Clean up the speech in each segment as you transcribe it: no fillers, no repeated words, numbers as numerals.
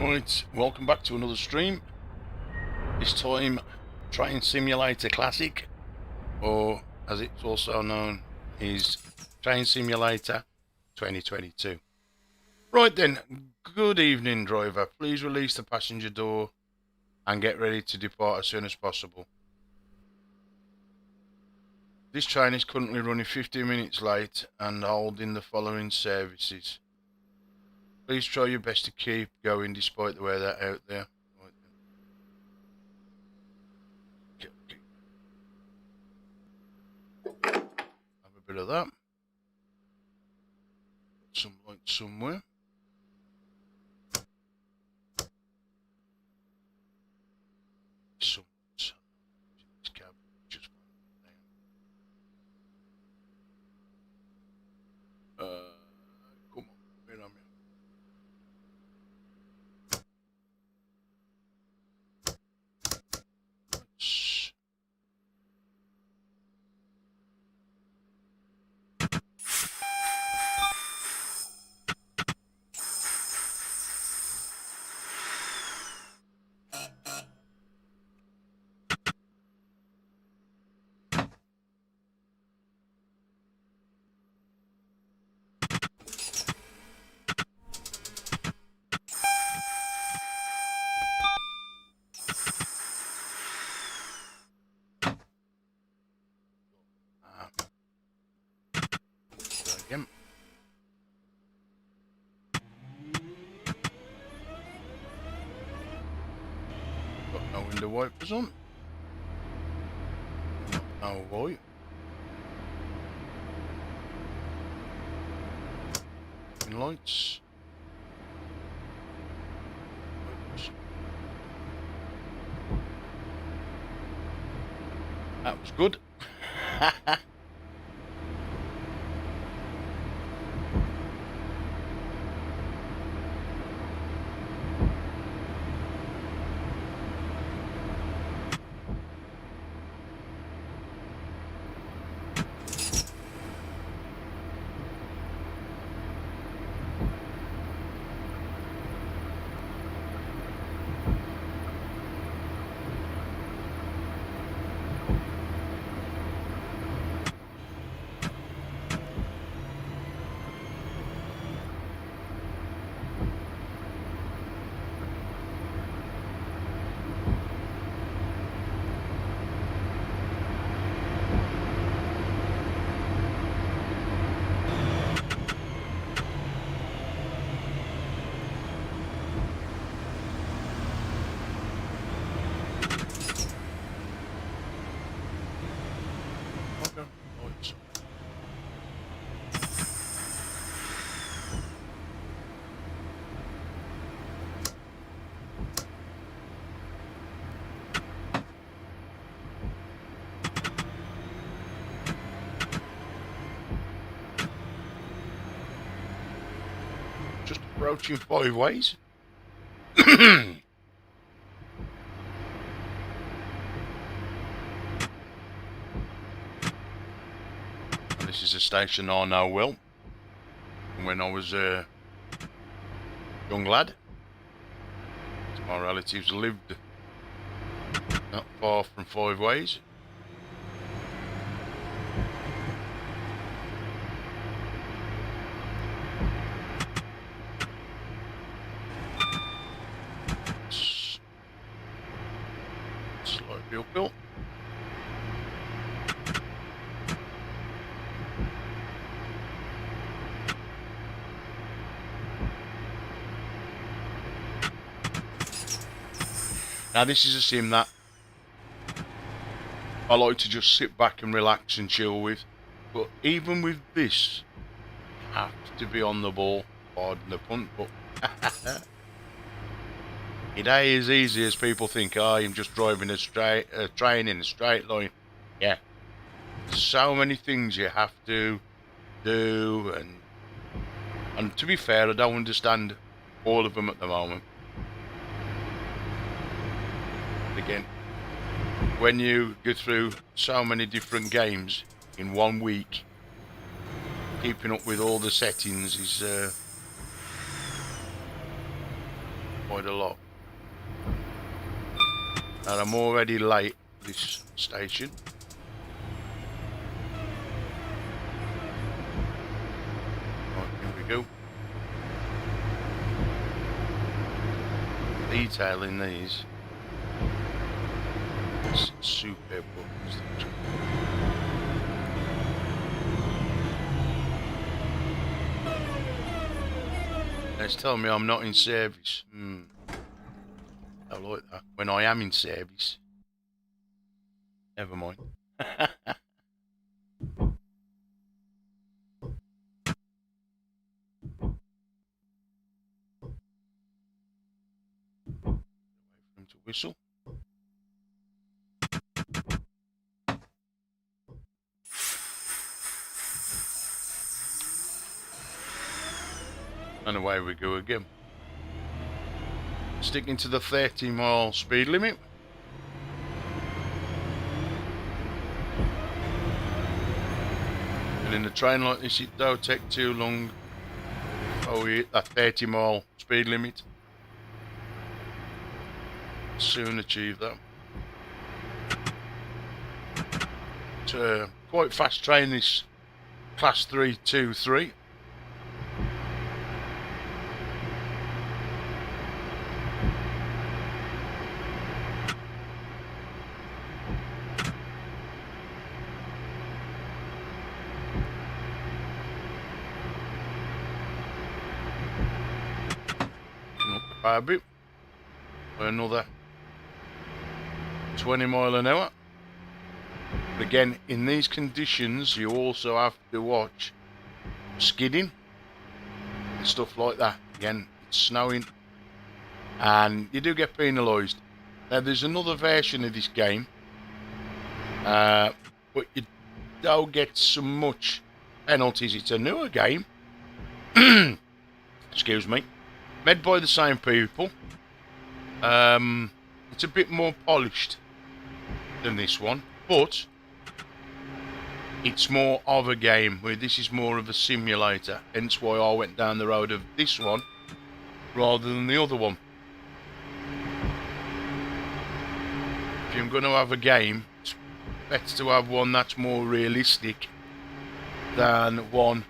Right, welcome back to another stream. This time, Train Simulator Classic, or as it's also known, is Train Simulator 2022. Right then, good evening driver. Please release the passenger door and get ready to depart as soon as possible. This train is currently running 15 minutes late and holding the following services. Please try your best to keep going despite the weather out there. Have a bit of that. Some light somewhere. Some cab just come on, where am I? Again. Got no window wipers on. No white. Lights. That was good. Just approaching 5 ways. This is a station I know well. When I was a young lad, my relatives lived not far from 5 ways. Slightly uphill. Now this is a sim that I like to just sit back and relax and chill with, but even with this, you have to be on the ball, pardon the pun, but it ain't as easy as people think. Oh, I'm just driving a train in a straight line. Yeah, there's so many things you have to do, and to be fair, I don't understand all of them at the moment. Again, when you go through so many different games in 1 week, keeping up with all the settings is quite a lot. And I'm already late for this station. Right, here we go. Detail in these. It's superb. It's telling me I'm not in service. I like that. When I am in service. Never mind. Wait for him to whistle. And away we go again. Sticking to the 30-mile speed limit. And in a train like this, it don't take too long. Oh, we hit that 30-mile speed limit. Soon achieve that. It's a quite fast train, this Class 323. By a bit, for another 20 mile an hour. But again, in these conditions, you also have to watch skidding and stuff like that. Again, it's snowing, and you do get penalised. Now, there's another version of this game, but you don't get so much penalties. It's a newer game. Excuse me. Made by the same people. It's a bit more polished than this one, but it's more of a game, where this is more of a simulator. Hence why I went down the road of this one rather than the other one. If you're going to have a game, it's better to have one that's more realistic than one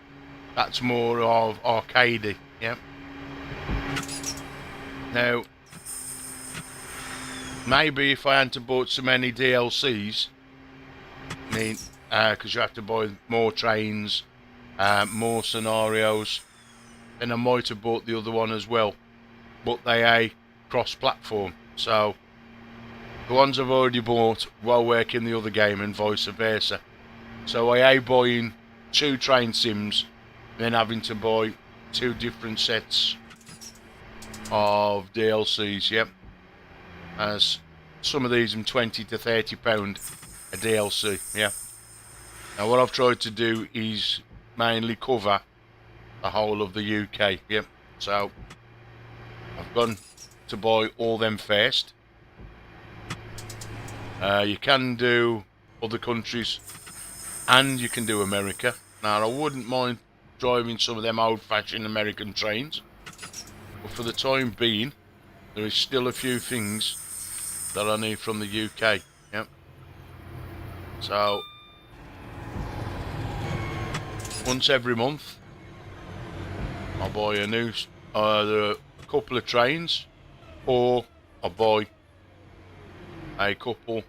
that's more of arcadey. Yeah. Now, maybe if I hadn't bought so many DLCs, I mean, because you have to buy more trains, more scenarios, then I might have bought the other one as well. But they are cross-platform, so the ones I've already bought will work in the other game and vice versa. So I am buying 2 train sims, then having to buy 2 different sets of DLCs, yep. As some of these are £20 to £30 a DLC, yeah. Now what I've tried to do is mainly cover the whole of the UK, yep. So I've gone to buy all them first. You can do other countries and you can do America. Now I wouldn't mind driving some of them old-fashioned American trains, but for the time being there is still a few things that I need from the UK. Yep. So once every month I'll buy a new either a couple of trains, or I'll buy a couple,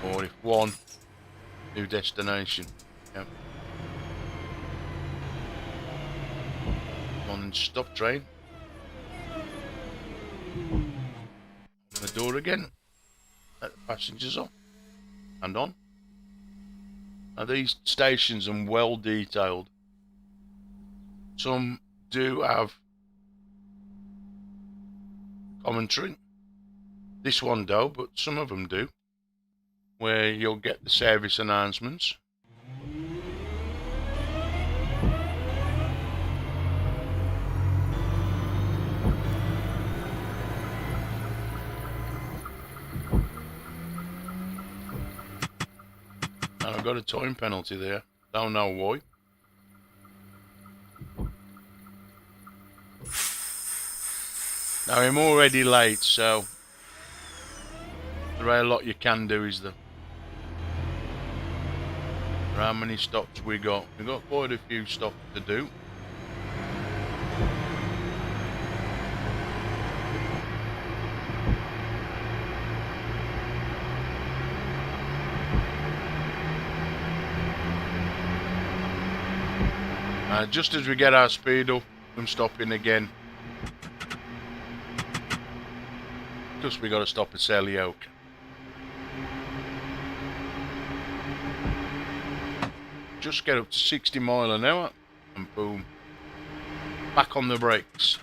or if one, new destination. Yep. Non-stop train. The door again. Let the passengers on and on. Now these stations are well detailed. Some do have commentary. This one don't, but some of them do, where you'll get the service announcements. And I've got a time penalty there. Don't know why. Now I'm already late, so there ain't a lot you can do, is there? How many stops we got? We got quite a few stops to do. Just as we get our speed up, I'm stopping again. Just we got to stop at Selly Oak. Just get up to 60 mile an hour and boom, back on the brakes.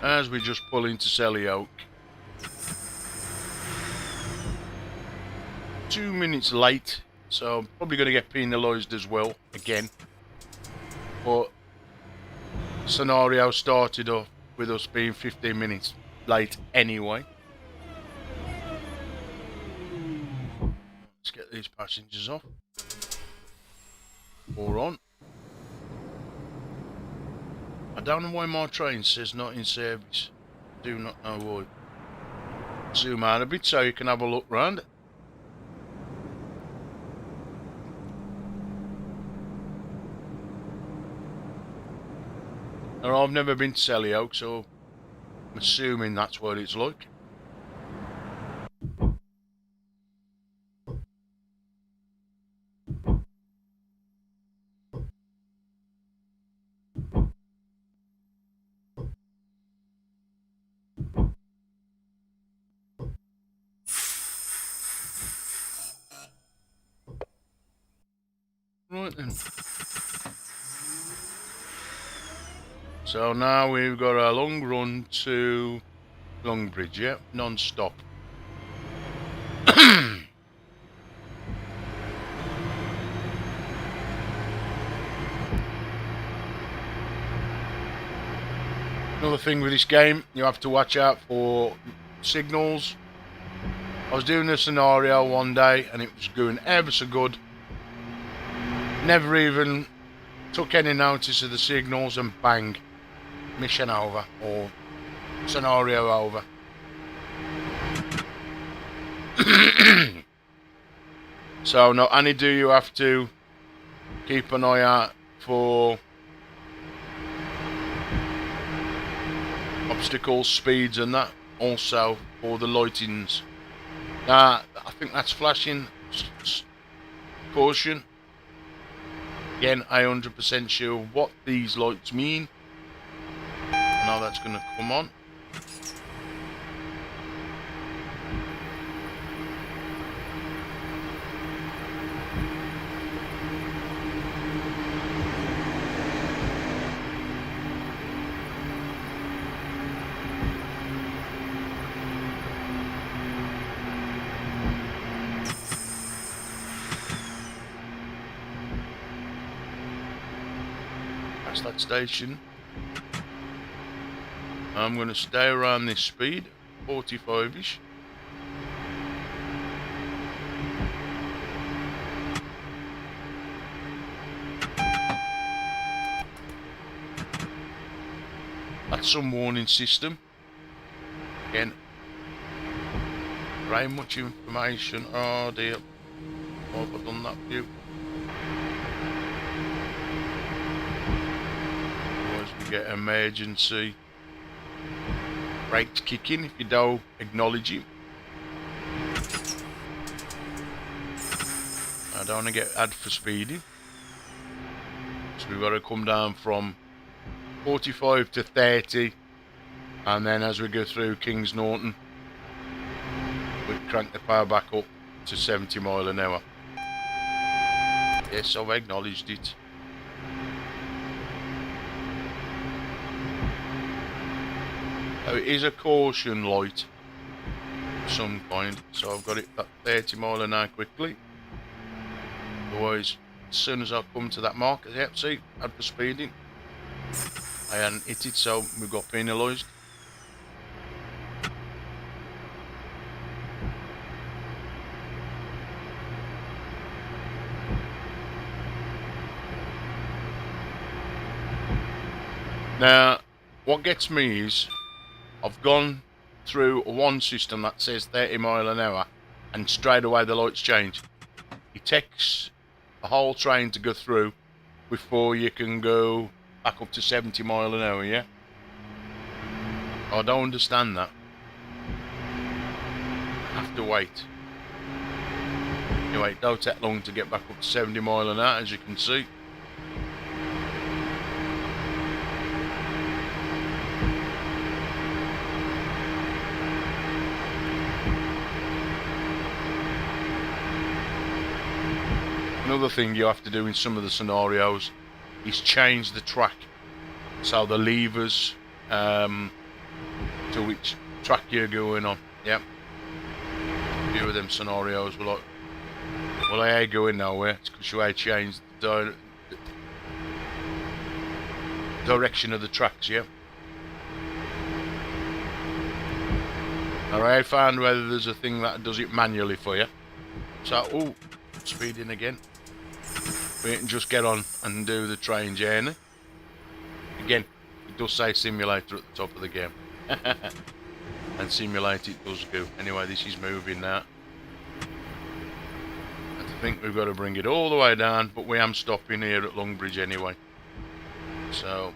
As we just pull into Selly Oak. 2 minutes late, so I'm probably going to get penalised as well, again. But scenario started off with us being 15 minutes late anyway. Let's get these passengers off. Or on. I don't know why my train says not in service. Do not know why. Zoom out a bit so you can have a look round. Now, I've never been to Selly Oak, so I'm assuming that's what it's like. Right then. So now we've got a long run to Longbridge, yeah? Non-stop. Another thing with this game, you have to watch out for signals. I was doing a scenario one day and it was going ever so good. Never even took any notice of the signals and bang, mission over or scenario over. So not only do you have to keep an eye out for obstacles, speeds and that, also for the lightings. I think that's flashing caution. Again, I 100% sure what these lights mean. Now that's going to come on. That station. I'm going to stay around this speed, 45ish. That's some warning system. Again, very much information. Oh dear, why have I done that for you? Get emergency brakes kicking if you don't acknowledge him. I don't want to get ad for speeding, so we've got to come down from 45 to 30, and then as we go through Kings Norton we crank the power back up to 70 mile an hour. Yes, I've acknowledged it. So it is a caution light, some kind. So I've got it at 30 mile an hour quickly. Otherwise, as soon as I come to that mark, yep, see, I'd be speeding. I hadn't hit it, so we got penalised. Now, what gets me is, I've gone through one system that says 30 mile an hour, and straight away the lights change. It takes a whole train to go through before you can go back up to 70 mile an hour, yeah? I don't understand that. I have to wait. Anyway, it don't take long to get back up to 70 mile an hour, as you can see. Another thing you have to do in some of the scenarios is change the track, so the levers to which track you're going on. Yep. A few of them scenarios were like, well, I ain't going nowhere. It's because you ain't changed the direction of the tracks. Yep. Alright, I found whether there's a thing that does it manually for you. So, oh, speeding again. We can just get on and do the train journey. Again, it does say simulator at the top of the game. And simulate it does go. Anyway, this is moving now. I think we've got to bring it all the way down, but we am stopping here at Longbridge anyway. So,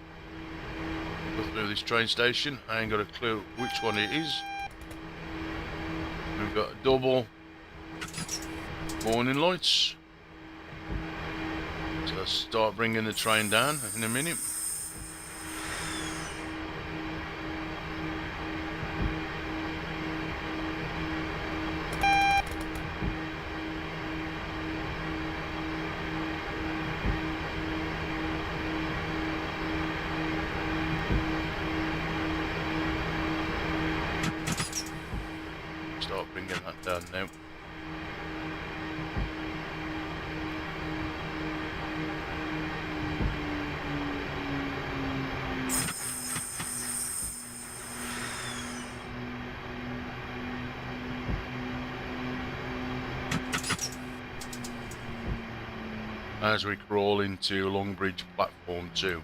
go through this train station. I ain't got a clue which one it is. We've got double warning lights. So I'll start bringing the train down in a minute. Start bringing that down now. As we crawl into Longbridge platform 2.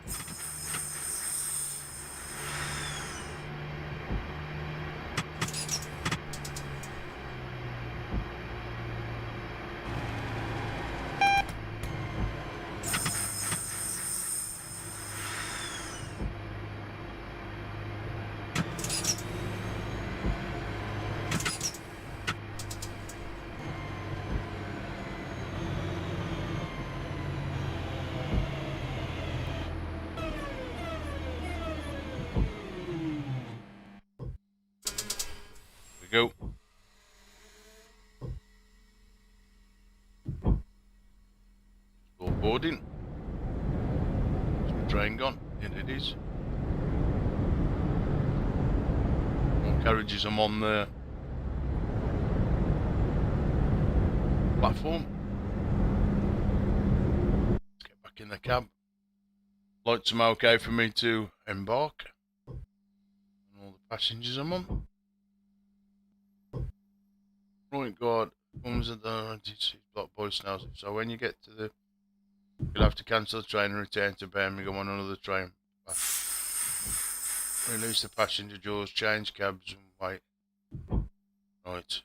Go. Still boarding. Is my train gone? Yeah, it is. More carriages I'm on the platform. Let's get back in the cab. Lights are okay for me to embark. And all the passengers I'm on. Right guard comes at the blocked by snow. So when you get to the, you'll have to cancel the train and return to Birmingham on another train. Release the passenger doors, change cabs and wait. Right.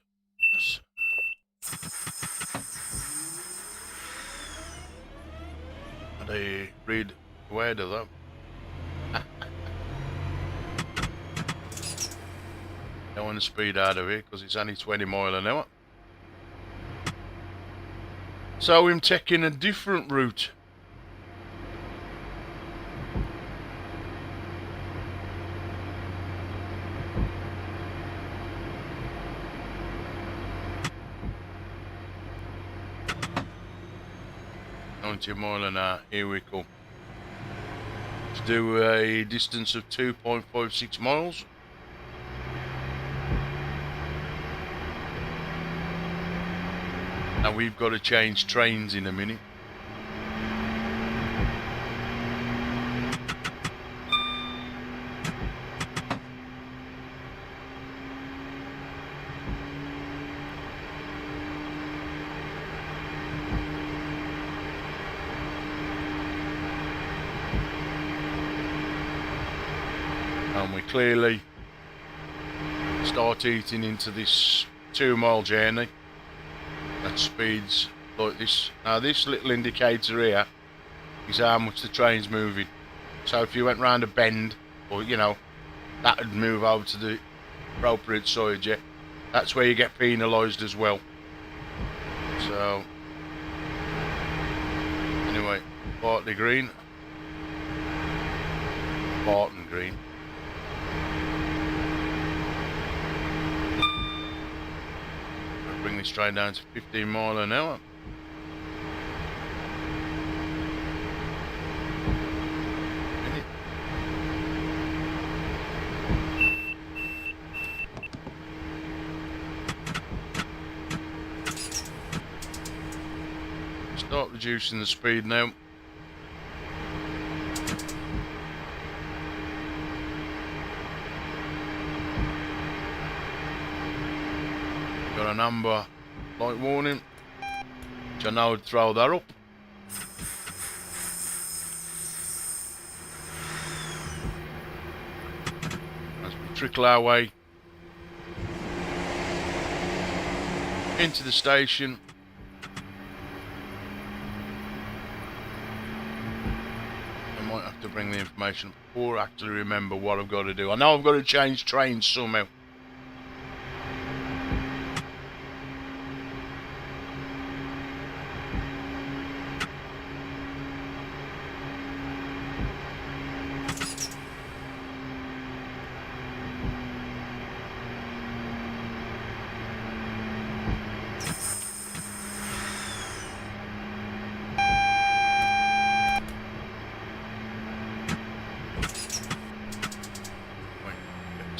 They read the word of that. Don't want to speed out of here because it's only 20 mile an hour. So I'm taking a different route. Mile an hour, here we go. To do a distance of 2.56 miles. Now we've got to change trains in a minute. And we clearly start eating into this 2-mile journey at speeds like this. Now this little indicator here is how much the train's moving. So if you went round a bend, or you know, that would move over to the appropriate side, yeah. That's where you get penalised as well. So anyway, Bartley Green, Barton Green. Bring this train down to 15 mile an hour. Start reducing the speed now. Got an amber light warning, which I now would throw that up. As we trickle our way into the station. I might have to bring the information up or actually remember what I've got to do. I know I've got to change trains somehow.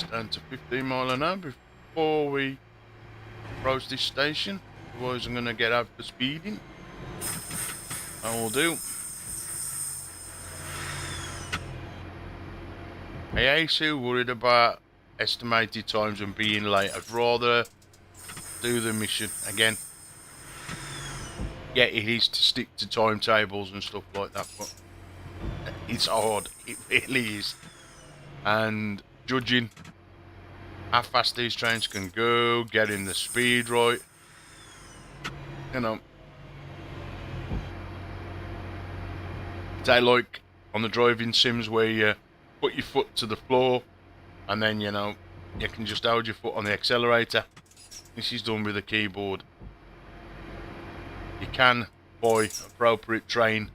Down to 15 mile an hour before we approach this station. Otherwise I'm going to get out for speeding. I will do. I ain't too worried about estimated times and being late. I'd rather do the mission again. Yeah, it is to stick to timetables and stuff like that, but it's hard. It really is. And judging how fast these trains can go, getting the speed right, you know. They like on the driving sims where you put your foot to the floor and then, you know, you can just hold your foot on the accelerator. This is done with a keyboard. You can buy appropriate train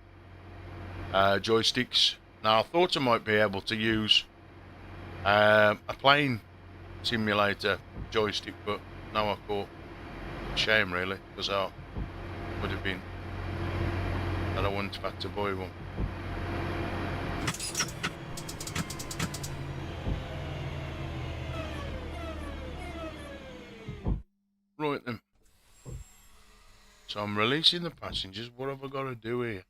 joysticks. Now I thought I might be able to use a plane simulator joystick, but now I thought, shame really, because I would have been that I wouldn't have had to buy one. Right then, so I'm releasing the passengers. What have I got to do here?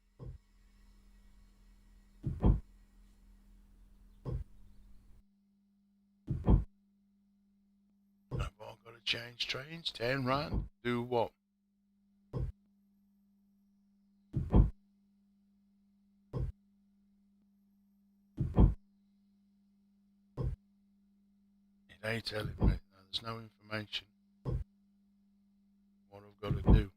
Have I got to change trains? 10 rand? Do what? It ain't telling me. There's no information. What I've got to do.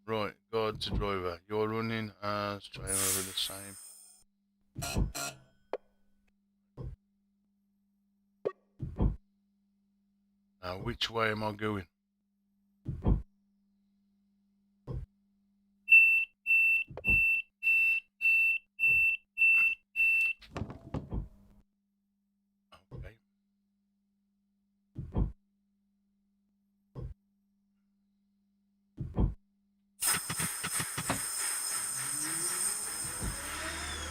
Right, guide to driver. You're running as train over the same. Now, which way am I going? Okay.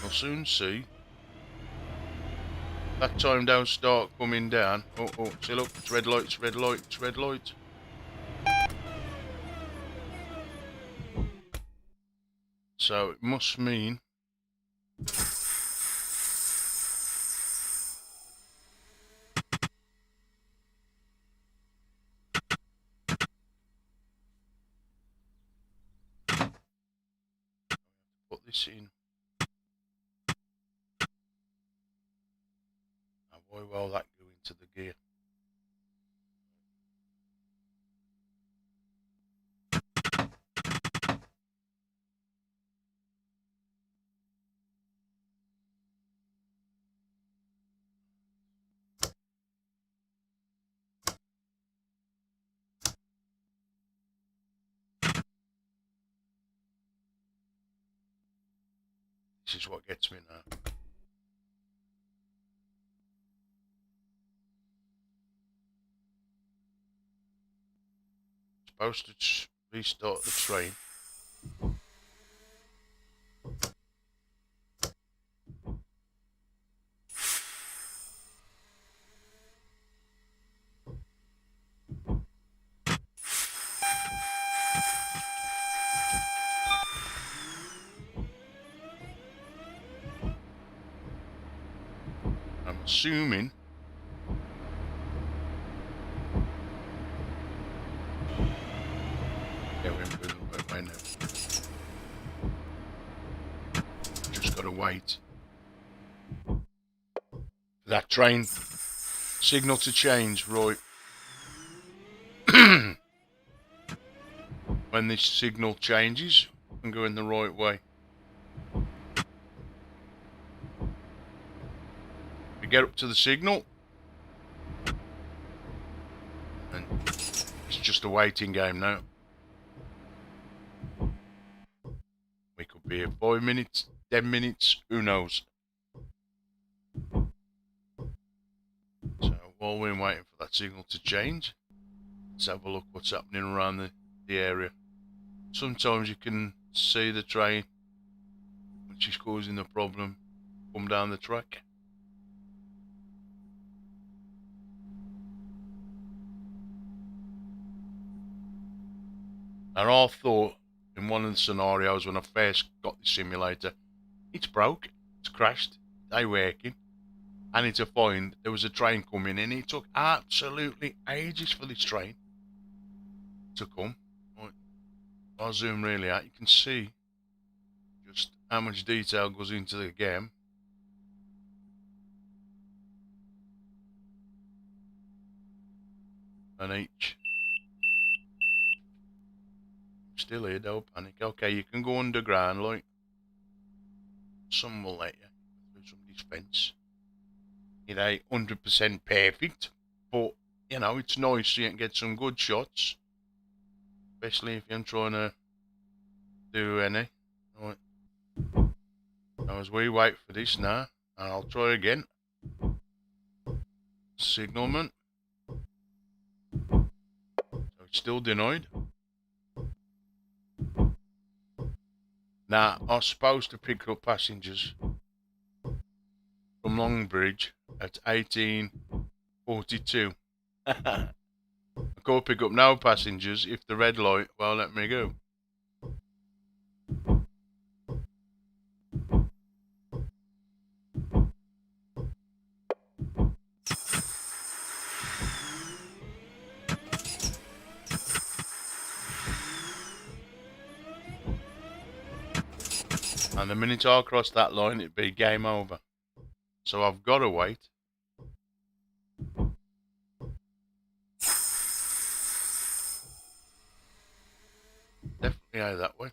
We'll soon see. that time don't start coming down. Oh, oh, see, look, it's red light, it's red light, it's red light. So it must mean put this in. Now, why will that go into the gear? This is what gets me now. Supposed to restart the train. I'm assuming yeah, we're moving the right way now. Just gotta wait for that train signal to change, right? When this signal changes, I'm going the right way. We get up to the signal, and it's just a waiting game now. We could be here 5 minutes, 10 minutes, who knows? So while we're waiting for that signal to change, let's have a look what's happening around the area. Sometimes you can see the train which is causing the problem come down the track. And I thought in one of the scenarios when I first got the simulator, it's broke, it's crashed, they working. I need to find there was a train coming in. It took absolutely ages for this train to come. Right. I'll zoom really out. You can see just how much detail goes into the game. And each. Still here, don't panic. Okay, you can go underground, like. Some will let you through some defence. It ain't 100% perfect, but you know, it's nice so you can get some good shots. Especially if you're trying to do any. Right. Now as we wait for this now, and I'll try again. Signalman. So it's still denied. Now, I was supposed to pick up passengers from Longbridge at 18:42. I can't pick up no passengers if the red light won't let me go. And the minute I cross that line, it'd be game over. So I've got to wait. Definitely out that way.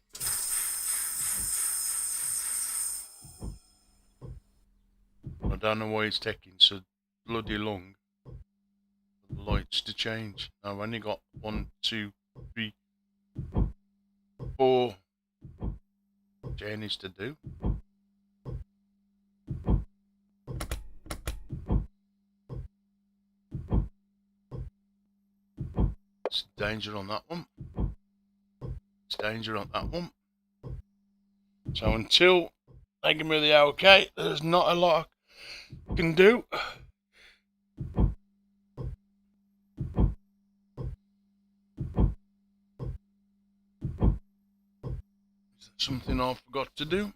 I don't know why it's taking so bloody long for the lights to change. I've only got 1, 2, 3, 4 journeys to do. It's danger on that one. It's danger on that one. So until they give me the okay, there's not a lot I can do. something I forgot to do.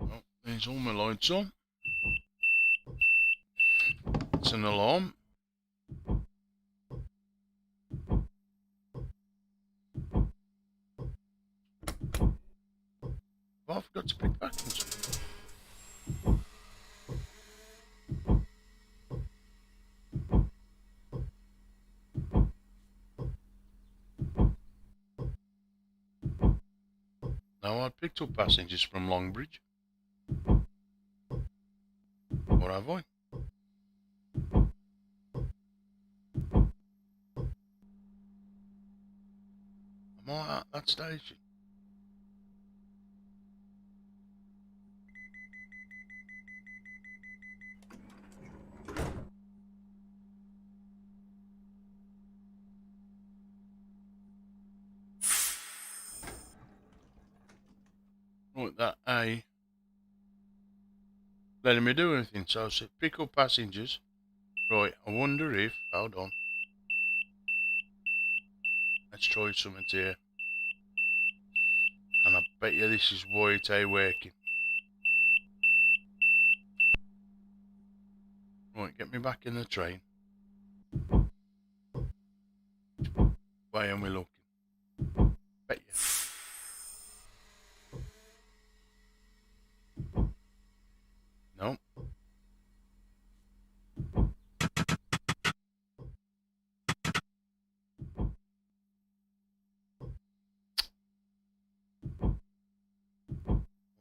Oh, there's all my lights on. It's an alarm. Oh, I forgot to pick buttons. No, I picked up passengers from Longbridge. Or have I? Am I at that station? Right, that A letting me do anything. So I said pick up passengers. Right, I wonder if, hold on. Let's try something here. And I bet you this is why it ain't working. Right, get me back in the train. Why am we looking? Bet you. No.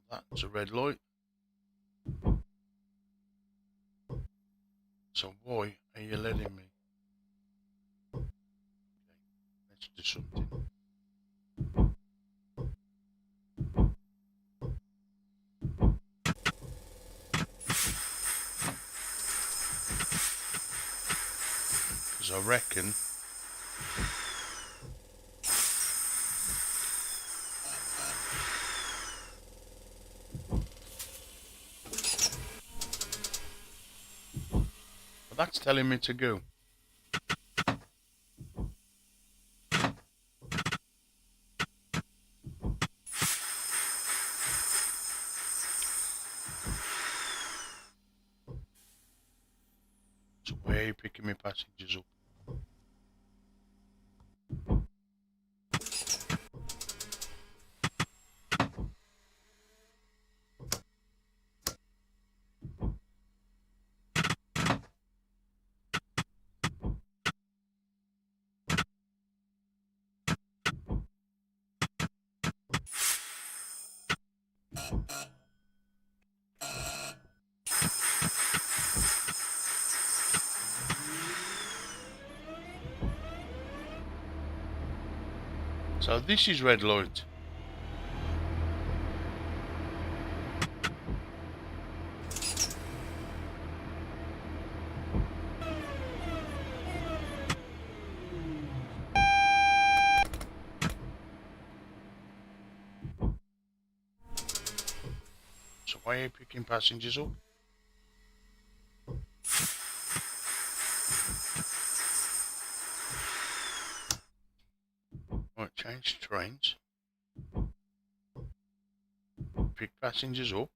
That's a red light. So why are you letting me? Okay, let's do something. Because I reckon that's telling me to go. So why are you picking me passengers up? So this is red light. So why are you picking passengers up? Right, change trains. Pick passengers up.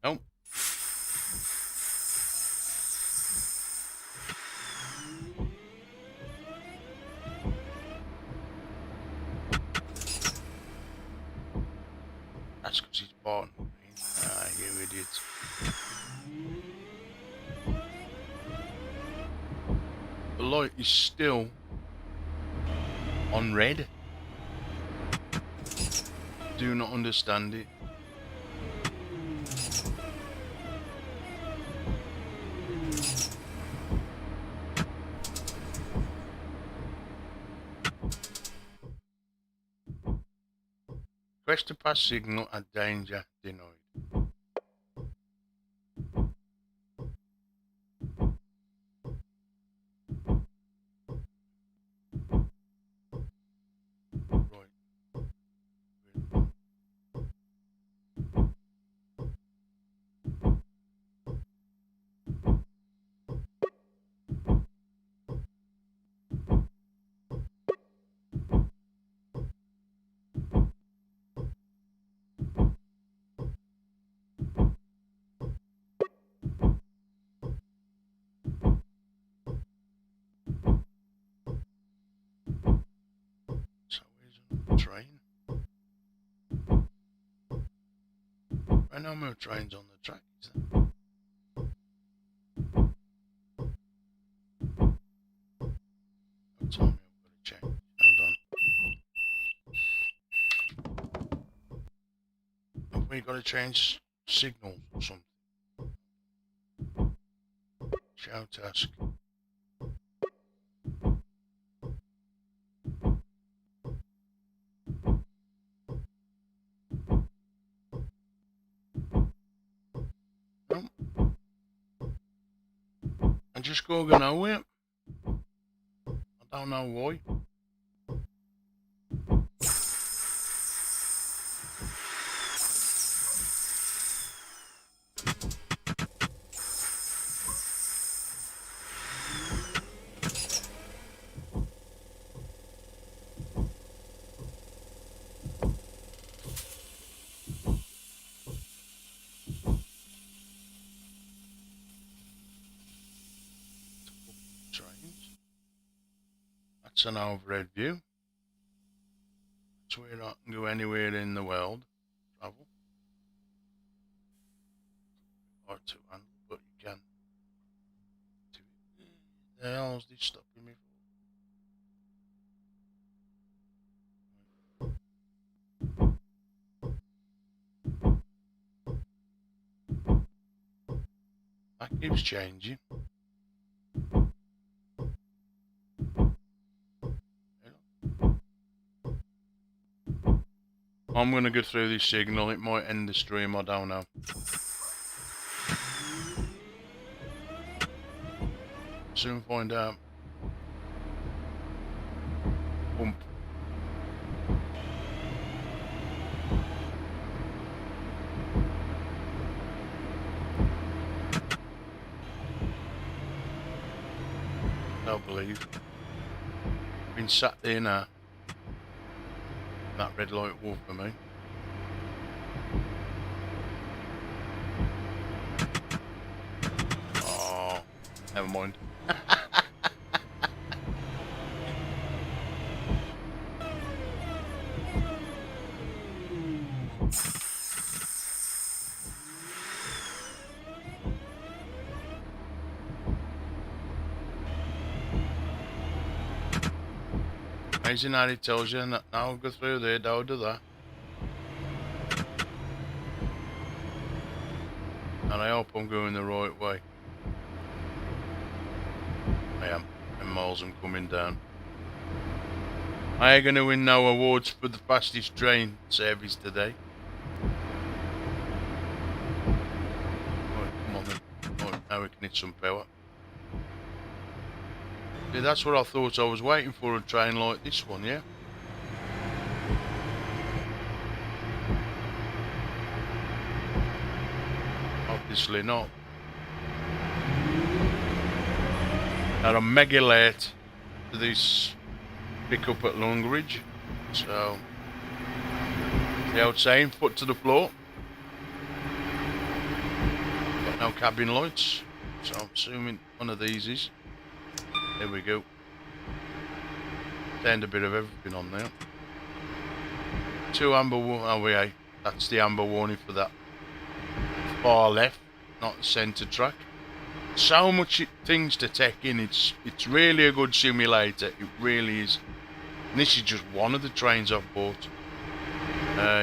No. That's because he's born. Ah, you idiot. The light is still on red. Do not understand it. Request to pass signal at danger denied. train. No more trains on the track, is there? Don't tell me I've got to change. Hold on. Have we got to change signals or something? Show task. No. I just go nowhere. I don't know why. Trains. That's an overhead view. That's where I can go anywhere in the world. Travel. Hard to handle, but you can. The hell's this stopping me for? That keeps changing. I'm going to go through this signal. It might end the stream, I don't know. Soon find out. Bump. Don't believe. Been sat there now. That red light walk for me. Oh, never mind. Amazing how it tells you, now go through there, don't do that. And I hope I'm going the right way. I am. 10 miles I'm coming down. I ain't going to win no awards for the fastest train service today. Right, come on then. Right, now we can hit some power. Yeah, that's what I thought. I was waiting for a train like this one, yeah? Obviously not. Now I'm mega late to this pickup at Longridge. So, the old saying, foot to the floor. Got no cabin lights. So I'm assuming one of these is. There we go. Turned a bit of everything on there. 2 amber oh yeah, that's the amber warning for that far left, not the centre track. So much things to take in. It's really a good simulator. It really is. And this is just one of the trains I've bought.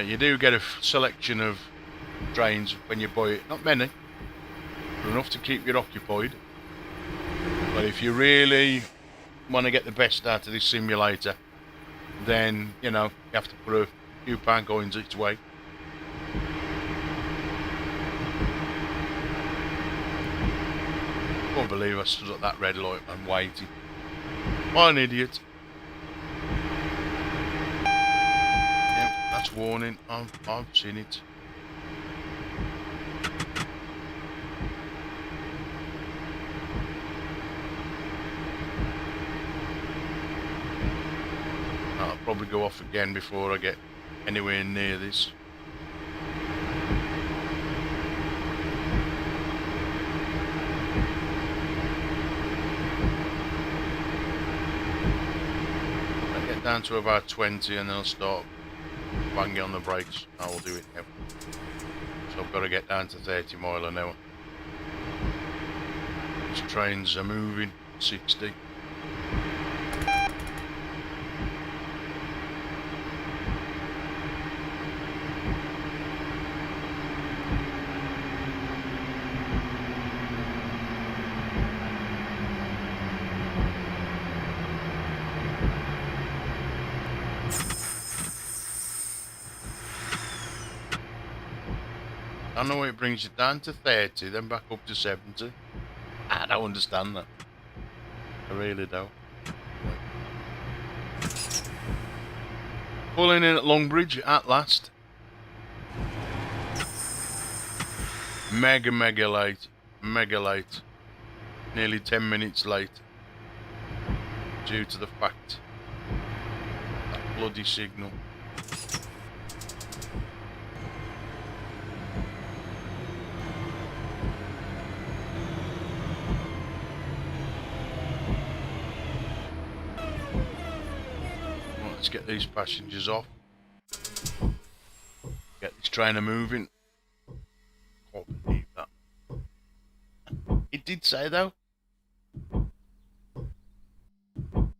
You do get a selection of trains when you buy it. Not many, but enough to keep you occupied. But if you really want to get the best out of this simulator, then, you know, you have to put a few pound coins each way. I can't believe I stood at that red light and waited. What an idiot. Yeah, that's warning. I've seen it. I'll probably go off again before I get anywhere near this. I'll get down to about 20 and then I'll start bang it on the brakes. I will do it now. So I've got to get down to 30 mile an hour. These trains are moving 60. I know it brings you down to 30, then back up to 70. I don't understand that. I really don't. Pulling in at Longbridge at last. Mega late. Mega late. Nearly 10 minutes late. Due to the fact that bloody signal. Let's get these passengers off. Get this trainer moving. Can't believe that. It did say though,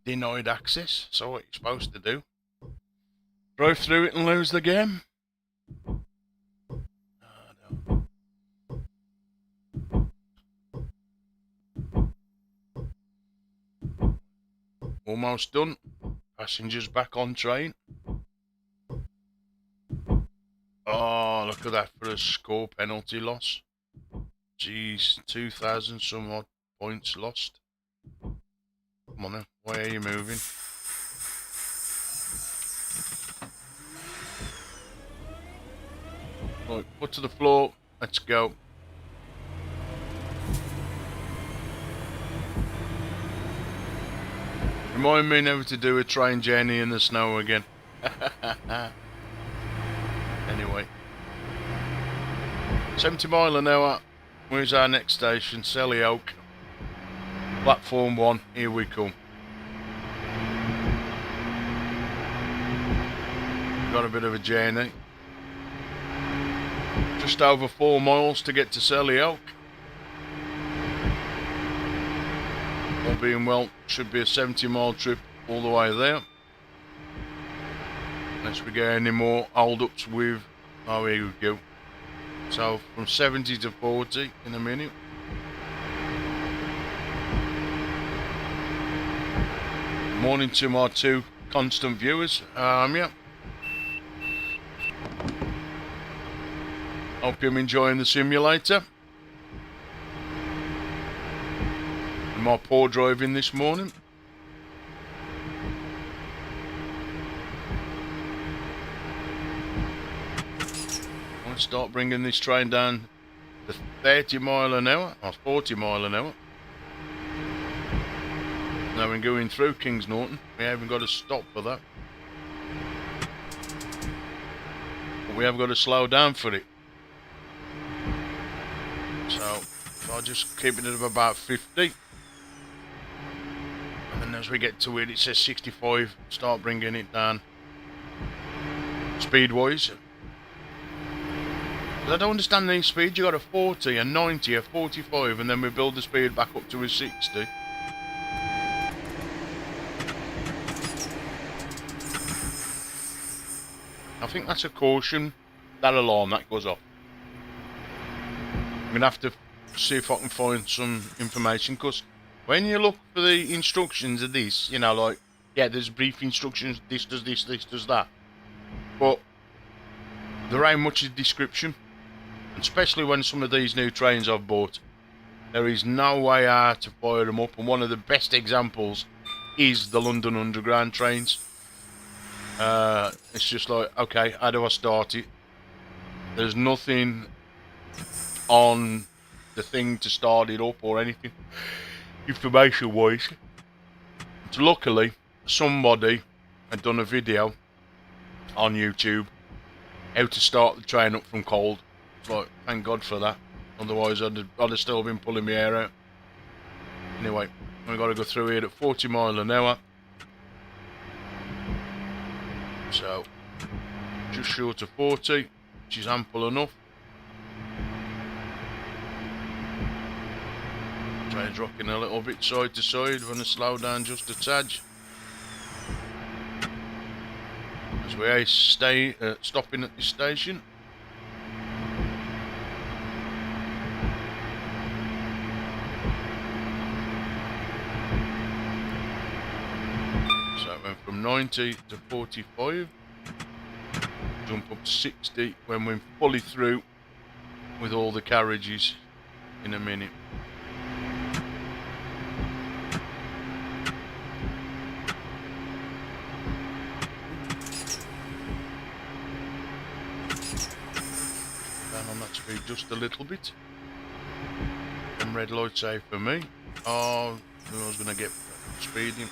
denied access. So what you're supposed to do? Drive through it and lose the game? No. Almost done. Passengers back on train. Oh, look at that for a score penalty loss. Jeez, 2,000 some odd points lost. Come on then, why are you moving? Right, foot to the floor, let's go. Remind me never to do a train journey in the snow again. Anyway. 70 mile an hour. Where's our next station? Selly Oak. Platform 1. Here we come. Got a bit of a journey. Just over 4 miles to get to Selly Oak. All being well, should be a 70 mile trip all the way there. Unless we get any more hold ups with, oh here we go. So from 70 to 40 in a minute. Morning to my 2 constant viewers. Yeah. Hope you're enjoying the simulator. My poor driving this morning. Let's start bringing this train down to 30 mile an hour or 40 mile an hour. Now we're going through Kings Norton. We haven't got to stop for that. But we have got to slow down for it. So I'll just keep it at about 50. And as we get to it says 65, start bringing it down speed wise. I don't understand these speeds. You got a 40, a 90, a 45, and then we build the speed back up to a 60. I think that's a caution. That alarm that goes off. I'm gonna have to see if I can find some information, because when you look for the instructions of this, you know, like, yeah, there's brief instructions, this does this, this does that. But there ain't much of description. Especially when some of these new trains I've bought. There is no way out to fire them up. And one of the best examples is the London Underground trains. It's just like, okay, how do I start it? There's nothing on the thing to start it up or anything. Information wise. So luckily, somebody had done a video on YouTube how to start the train up from cold. It's like, thank God for that. Otherwise I'd have still been pulling my hair out. Anyway, we've got to go through here at 40 mile an hour. So just short of 40, which is ample enough. Train's rocking a little bit side to side. We're going to slow down just a tad. As we are stopping at this station. So it went from 90 to 45. Jump up to 60 when we're fully through with all the carriages in a minute. Down on that speed just a little bit. And red light safe for me. Oh, I was going to get speeding.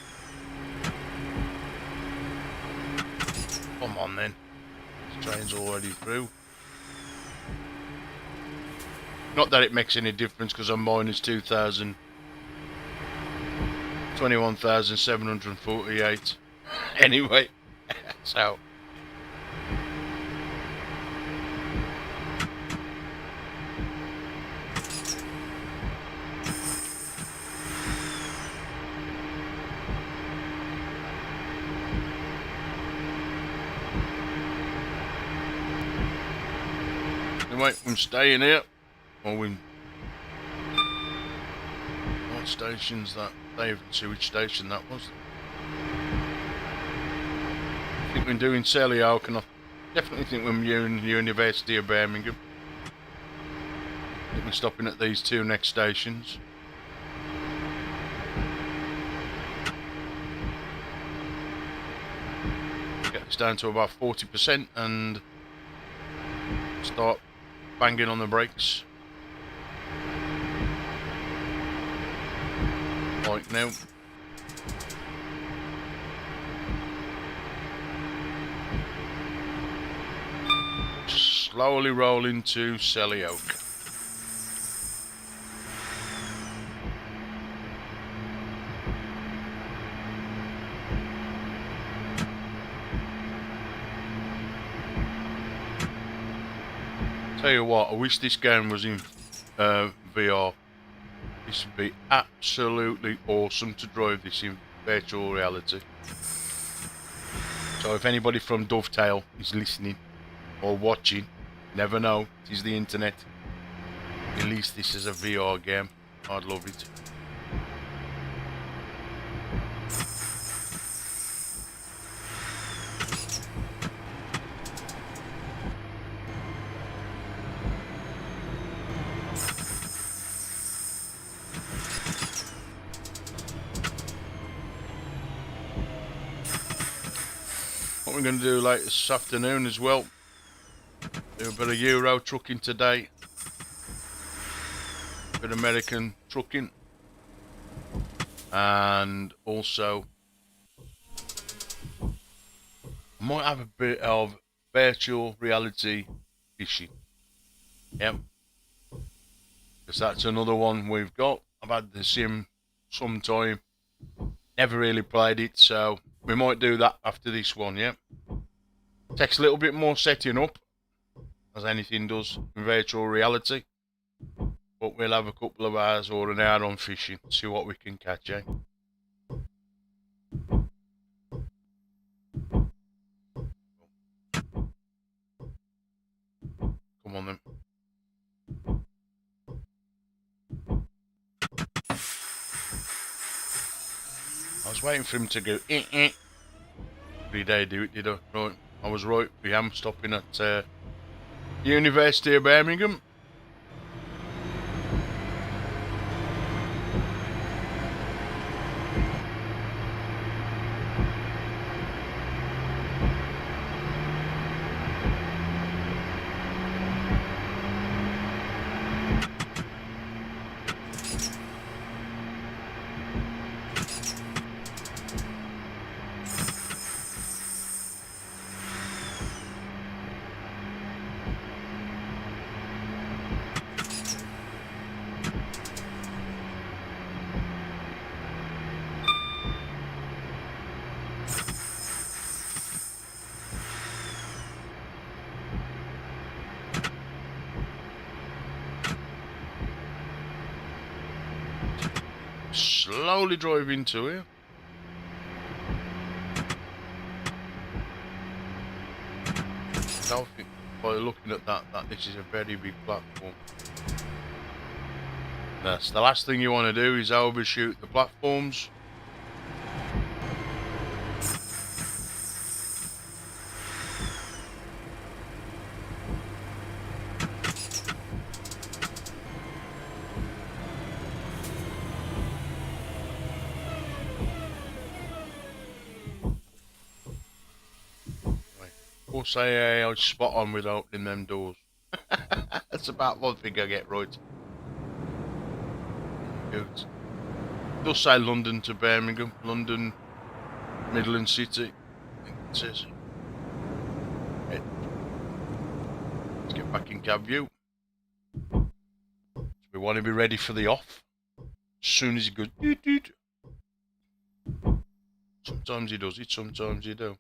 Come on then. This train's already through. Not that it makes any difference because I'm minus 2,000. 21,748. Anyway, so. Anyway, I'm staying here. Or we. What station's that? They even see which station that was. I think we're doing Selly-Oak, and I definitely think we're in the University of Birmingham. I think we're stopping at these two next stations. Get this down to about 40% and start banging on the brakes. Like now. Slowly roll into Selly-Oak. Tell you what, I wish this game was in VR. This would be absolutely awesome to drive this in virtual reality. So if anybody from Dovetail is listening or watching, never know, it is the internet. Release this as a VR game. I'd love it. What we're going to do later this afternoon as well, do a bit of Euro trucking today, a bit of American trucking, and also I might have a bit of virtual reality fishing. Yep, because that's another one we've got. I've had the sim some time, never really played it, so we might do that after this one. Yeah, takes a little bit more setting up, as anything does in virtual reality, but we'll have a couple of hours or an hour on fishing, see what we can catch, eh? Come on then. I was waiting for him to go Did I do it, did I? Right, I was right. We am stopping at University of Birmingham. slowly drive into here. I don't think by looking at that this is a very big platform. That's the last thing you want to do is overshoot the platforms. Of course I was spot on with opening them doors. That's about one thing I get right. Good. They'll say London to Birmingham, London, Midland City. I think it says. Okay. Let's get back in cab view. We want to be ready for the off. As soon as he goes, doot, doot. Sometimes he does it, sometimes he don't.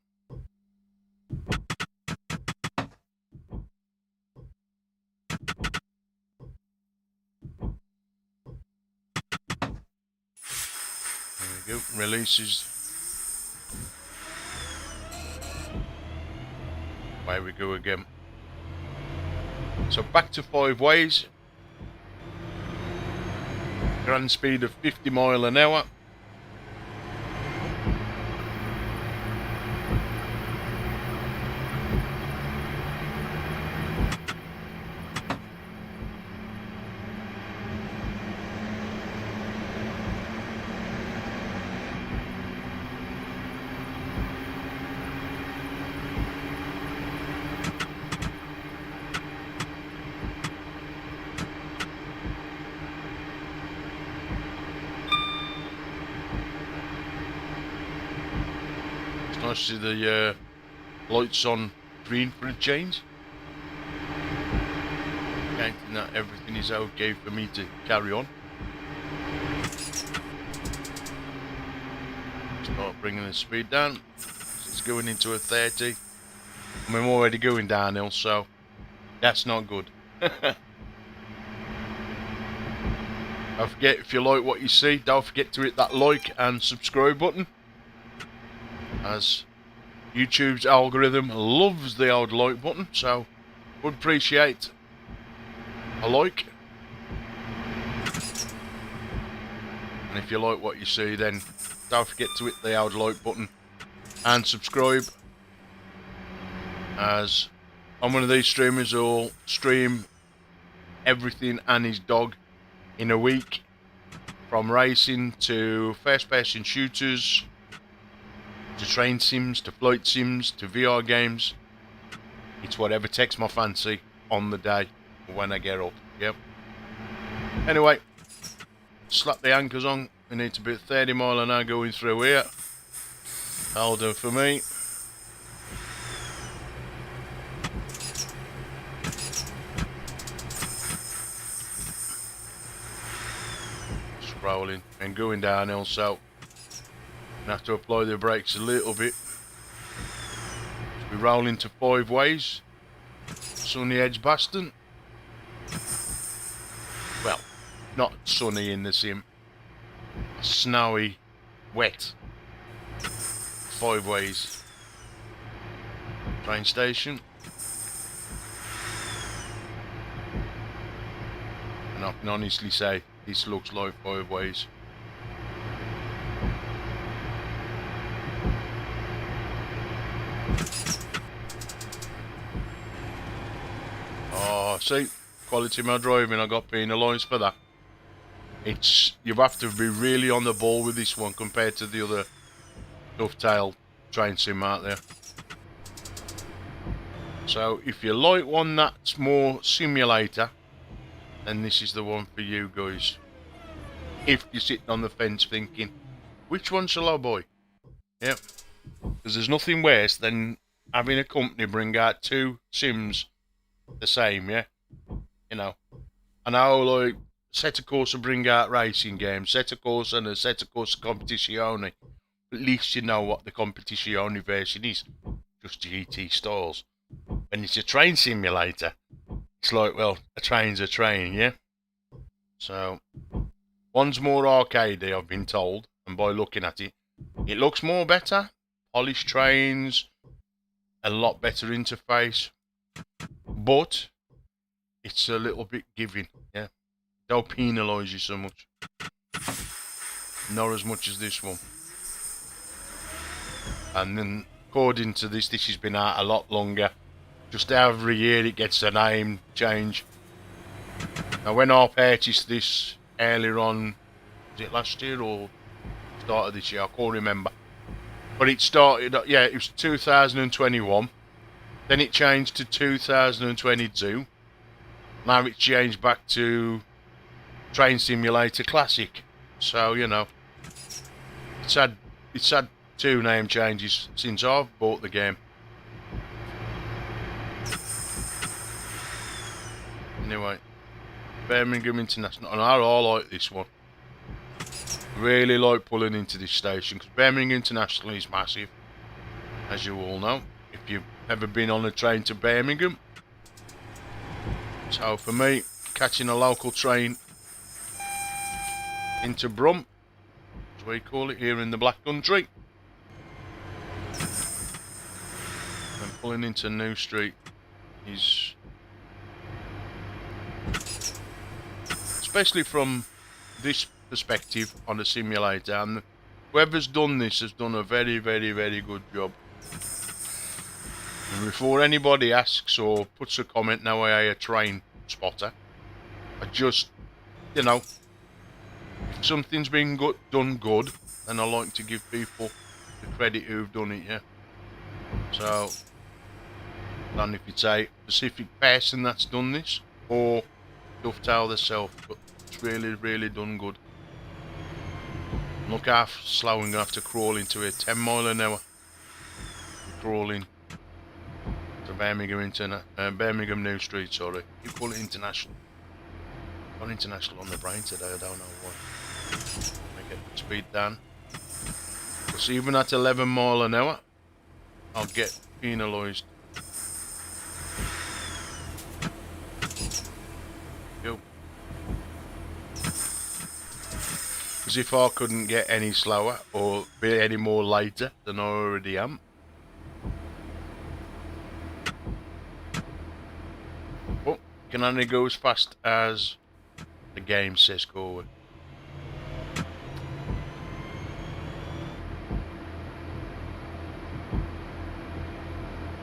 There we go, releases. Away we go again. So back to 5 ways. Grand speed of 50 mile an hour. Nice to see the lights on green for a change. Counting that everything is okay for me to carry on. Start bringing the speed down. It's going into a 30. I'm already going downhill, so that's not good. Don't forget, if you like what you see, don't forget to hit that like and subscribe button, as YouTube's algorithm loves the old like button, so would appreciate a like. And if you like what you see, then don't forget to hit the old like button and subscribe, as I'm one of these streamers who'll stream everything and his dog in a week, from racing to first person shooters to train sims, to flight sims, to VR games. It's whatever takes my fancy on the day when I get up. Yep. Anyway, slap the anchors on. We need to be at 30 mile an hour going through here. That'll do for me. Just rolling and going downhill, so have to apply the brakes a little bit. We roll into 5 ways. Sunny edge Baston. Well, not sunny in the sim. Snowy, wet. 5 ways. Train station. And I can honestly say this looks like 5 ways. Oh, see, quality of my driving, I got penalised for that. You have to be really on the ball with this one compared to the other dovetail train sim out there. So if you like one that's more simulator, then this is the one for you guys. If you're sitting on the fence thinking, which one shall I buy? Yep. Because there's nothing worse than having a company bring out 2 sims the same, yeah? You know. I know, like, Set a Course will bring out racing games, Set a Course and a Set a Course Competizione. At least you know what the Competizione version is. Just GT styles. When it's a train simulator, it's like, well, a train's a train, yeah? So, One's more arcadey, I've been told, and by looking at it, it looks more better. Polished trains, a lot better interface, but it's a little bit giving, yeah. They'll penalise you so much. Not as much as this one. And then, according to this has been out a lot longer. Just every year it gets a name change. Now, when I purchased this earlier on, was it last year or start of this year? I can't remember. But it started, yeah, it was 2021. Then it changed to 2022. Now it's changed back to Train Simulator Classic. So, you know, it's had 2 name changes since I've bought the game. Anyway, Birmingham International, and I like this one. Really like pulling into this station because Birmingham International is massive, as you all know. If you've ever been on a train to Birmingham, so for me, catching a local train into Brum, as we call it here in the Black Country, and pulling into New Street is, especially from this perspective on the simulator, and whoever's done this has done a very, very, very good job. And before anybody asks or puts a comment, now I a train spotter, I just, you know, if something's been done good, then I like to give people the credit who've done it, yeah. So, I don't know if it's a specific person that's done this, or Dovetail themselves, but it's really, really done good. Look how slow I'm going to have to crawl into it, 10 mile an hour. Crawling to Birmingham New Street, sorry. You call it international. Got international on the brain today, I don't know why. Let me get the speed down. Because even at 11 mile an hour, I'll get penalised. Yo. Because if I couldn't get any slower or be any more later than I already am, but can only go as fast as the game says go.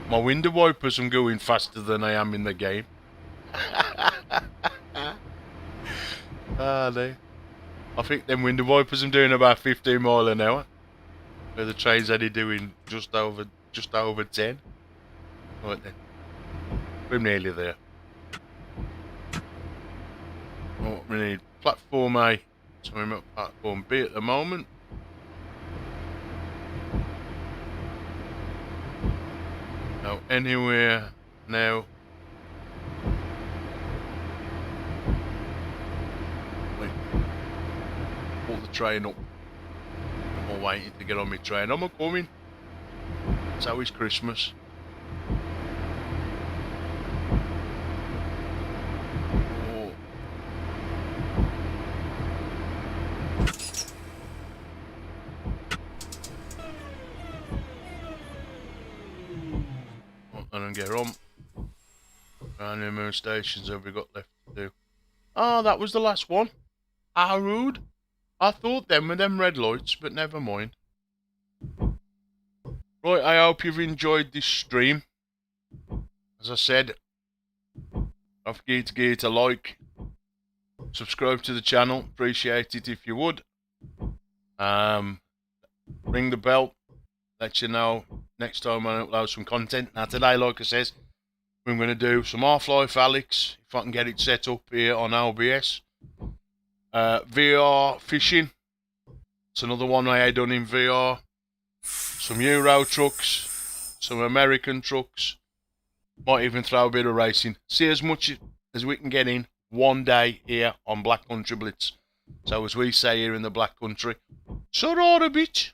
My window wipers are going faster than I am in the game. I think them window wipers are doing about 15 mile an hour. Where the train's only doing just over 10. Right then. We're nearly there. Oh, we need platform A. So I'm at platform B at the moment. Now anywhere now. Pull the train up. I'm all waiting to get on my train. I'm coming. It's always Christmas. Oh. And get on. How many more stations have we got left to do? Oh, that was the last one. How rude. I thought them were them red lights, but never mind. Right, I hope you've enjoyed this stream. As I said, don't forget to give it a like. Subscribe to the channel. Appreciate it if you would. Ring the bell. Let you know next time I upload some content. Now today, like I says, we're going to do some Half-Life Alyx, if I can get it set up here on OBS. VR fishing. It's another one I had done in VR. Some Euro trucks. Some American trucks. Might even throw a bit of racing. See as much as we can get in one day here on Black Country Blitz. So as we say here in the Black Country, sorry, bitch.